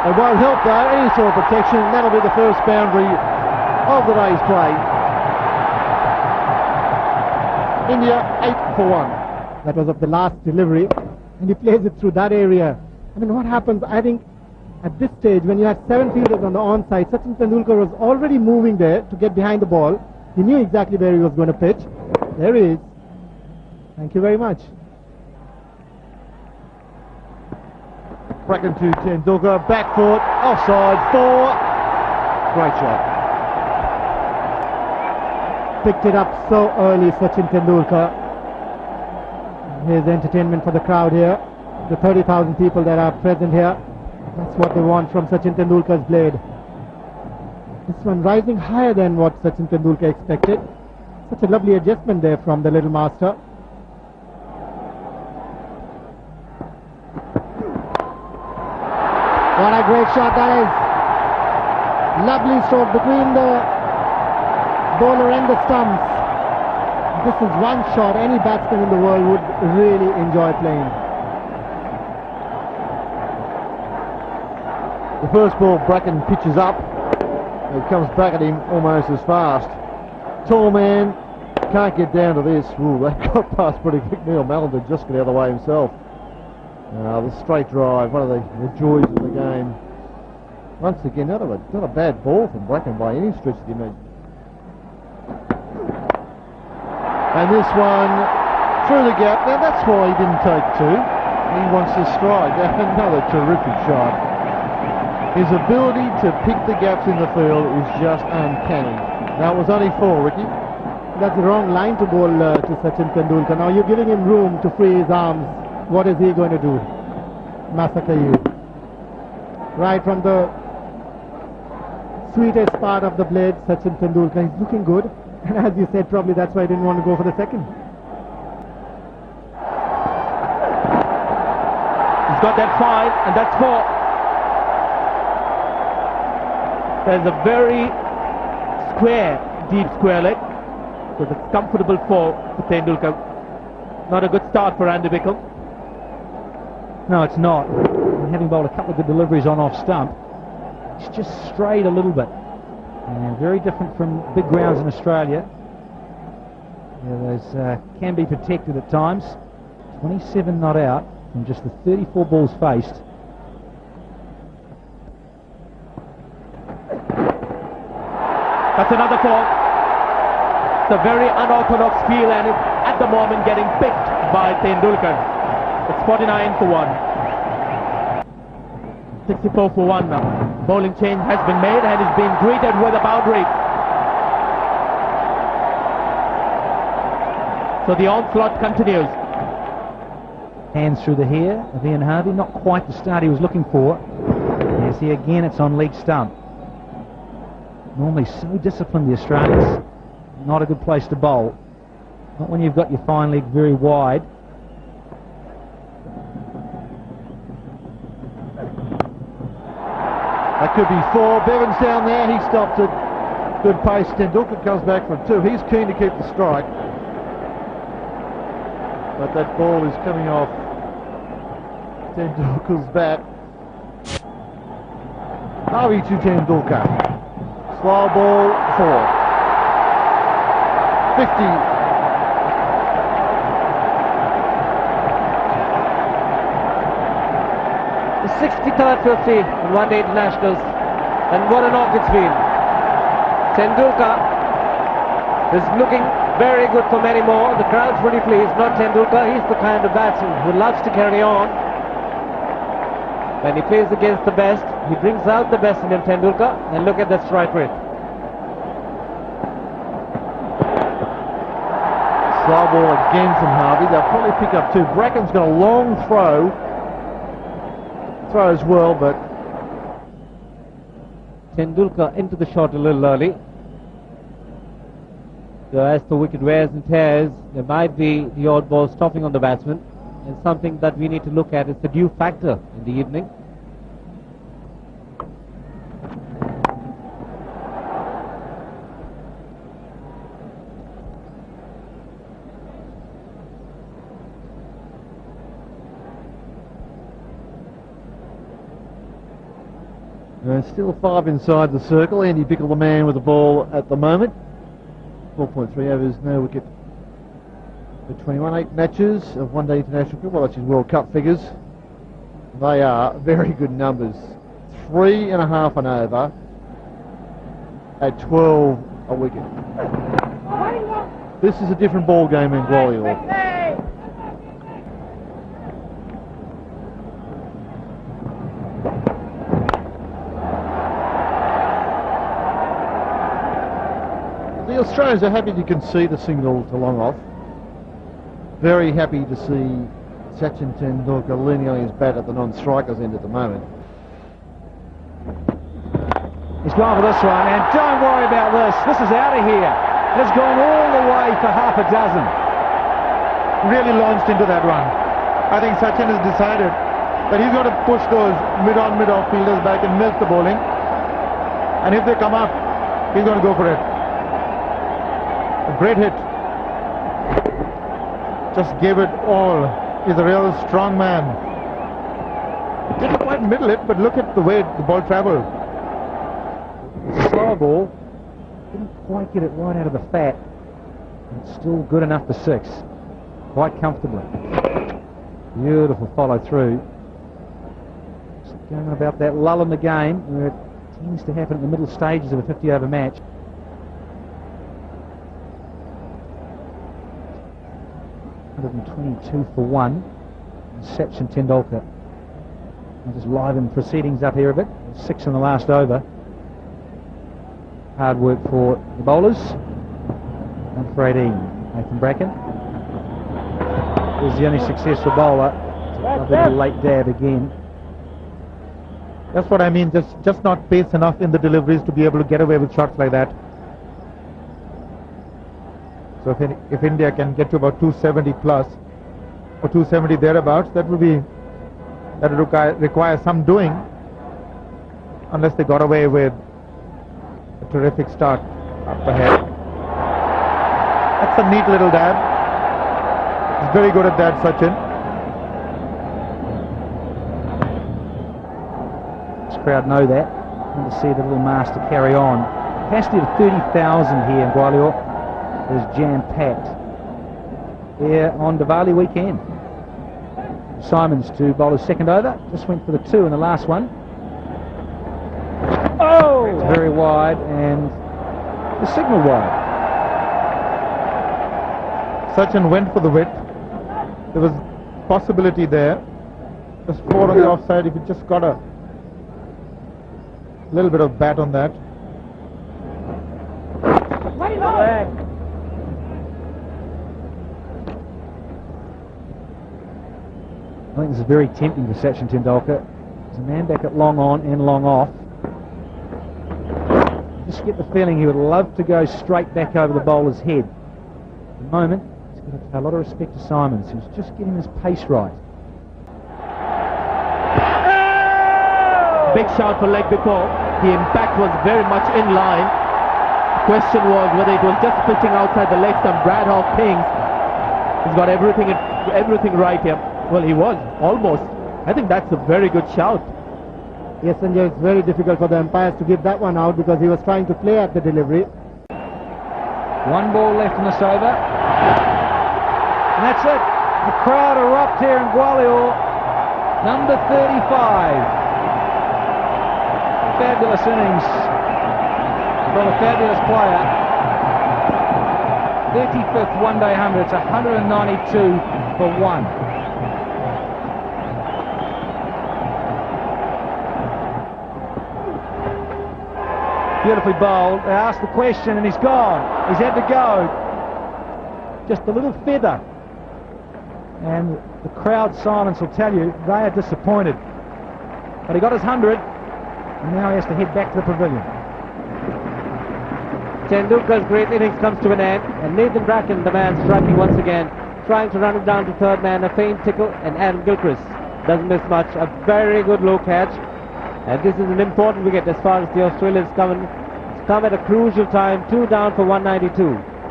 It won't help though, any sort of protection. That'll be the first boundary of the day's play. India 8 for 1. That was of the last delivery, and he plays it through that area. I mean, what happens, I think, at this stage, when you had 7 fielders on the onside, Sachin Tendulkar was already moving there to get behind the ball. He knew exactly where he was going to pitch. There he is. Thank you very much. Bracken to Tendulkar, back foot, offside, 4. Great shot. Picked it up so early, Sachin Tendulkar. Here's entertainment for the crowd here. The 30,000 people that are present here. That's what they want from Sachin Tendulkar's blade. This one rising higher than what Sachin Tendulkar expected. Such a lovely adjustment there from the little master. What a great shot that is. Lovely stroke between the bowler and the stumps. This is one shot any batsman in the world would really enjoy playing. The first ball, Bracken pitches up. It comes back at him almost as fast. Tall man, can't get down to this. Ooh, they got past pretty quick. Neil Mallender just got out of the way himself. The straight drive, one of the joys of the game. Once again, not a bad ball from Bracken by any stretch of the imagination. And this one through the gap. Now that's why he didn't take 2. He wants to strike. Another terrific shot. His ability to pick the gaps in the field is just uncanny. Now it was only 4, Ricky. That's the wrong line to bowl to Sachin Tendulkar. Now you're giving him room to free his arms. What is he going to do? Massacre you. Right from the sweetest part of the blade, Sachin Tendulkar. He's looking good. And as you said, probably that's why he didn't want to go for the second. He's got that 5, and that's 4. There's a very square, deep square leg. So it's comfortable for Tendulkar. Not a good start for Andy Bickle. No, it's not. Having bowled a couple of good deliveries on off stump, it's just strayed a little bit. And very different from big grounds in Australia. Yeah, those can be protected at times. 27 not out from just the 34 balls faced. That's another 4. It's a very unorthodox feel, and it's at the moment getting picked by Tendulkar. It's 49 for 1. 64 for 1 now. Bowling change has been made and is being greeted with a boundary. So the onslaught continues. Hands through the hair of Ian Harvey. Not quite the start he was looking for. You see again it's on leg stump. Normally so disciplined, the Australians. Not a good place to bowl. Not when you've got your fine leg very wide. That could be 4. Bevan's down there. He stops it. Good pace. Tendulkar comes back from 2. He's keen to keep the strike. But that ball is coming off Tendulkar's bat. Harvey to Tendulkar. Slow ball, 4. 50. The 63rd 50 in one-day internationals, and what a knock it's been. Tendulkar is looking very good for many more. The crowd's really pleased. Not Tendulkar, he's the kind of batsman who loves to carry on. When he plays against the best, he brings out the best in him, Tendulkar, and look at that strike rate. Slow ball again from Harvey. They'll probably pick up 2. Bracken's got a long throw as well, but Tendulkar into the shot a little early. So as the wicket wears and tears, there might be the odd ball stopping on the batsman, and something that we need to look at is the due factor in the evening. Still 5 inside the circle. Andy Bickle the man with the ball at the moment. 4.3 overs, no wicket for 21. 8 matches of one-day international cricket. Well, that's his World Cup figures. They are very good numbers. 3.5 an over at 12 a wicket. This is a different ball game in Gwalior. The Australians are happy to concede a single to long off. Very happy to see Sachin Tendulkar leaning on his bat at the non-strikers end at the moment. He's gone for this one, and don't worry about this. This is out of here. It has gone all the way for half a dozen. Really launched into that run. I think Sachin has decided that he's going to push those mid-on, mid-off fielders back and milk the bowling. And if they come up, he's going to go for it. A great hit. Just gave it all. He's a real strong man. Didn't quite middle it, but look at the way the ball traveled. It's a slower ball. Didn't quite get it right out of the fat. It's still good enough for 6. Quite comfortably. Beautiful follow through. Just going about that lull in the game where it tends to happen in the middle stages of a 50 over match. $122 for 1. Sachin Tendulkar. I'll just liven proceedings up here a bit. 6 in the last over. Hard work for the bowlers. And for 18, Nathan Bracken is the only successful bowler. A bit of a late dab again. That's what I mean, just not pace enough in the deliveries to be able to get away with shots like that. So if India can get to about 270 plus or 270 thereabouts, that would require some doing, unless they got away with a terrific start up ahead. That's a neat little dab. He's very good at that, Sachin. This crowd know that. Want to see the little master carry on. Capacity of 30,000 here in Gwalior is jam-packed here on Diwali weekend. Simons to bowl his second over. Just went for the 2 in the last one. Oh! It's very wide and the signal wide. Sachin went for the width. There was possibility there. Just 4 on the offside. If he just got a little bit of bat on that. I think this is very tempting for Sachin Tendulkar. There's a man back at long on and long off. Just get the feeling he would love to go straight back over the bowler's head. At the moment, he's got to pay a lot of respect to Simons, who's just getting his pace right. Big shout for leg before. The impact was very much in line. The question was whether it was just pitching outside the legs and Brad Hawk Kings. He's got everything right here. Well, he was almost. I think that's a very good shout. Yes, Sanjay, it's very difficult for the umpires to give that one out because he was trying to play at the delivery. 1 ball left in this over. And that's it. The crowd erupt here in Gwalior. Number 35. Fabulous innings from a fabulous player. 35th one-day 100. It's 192 for 1. Beautifully bowled. They asked the question and he's gone. He's had to go. Just a little feather. And the crowd silence will tell you they are disappointed. But he got his 100 and now he has to head back to the pavilion. Tendulkar's great innings comes to an end and Nathan Bracken, the man striking once again, trying to run it down to third man, a faint tickle, and Adam Gilchrist doesn't miss much. A very good low catch. And this is an important wicket as far as the Australians come at a crucial time. 2 down for 192.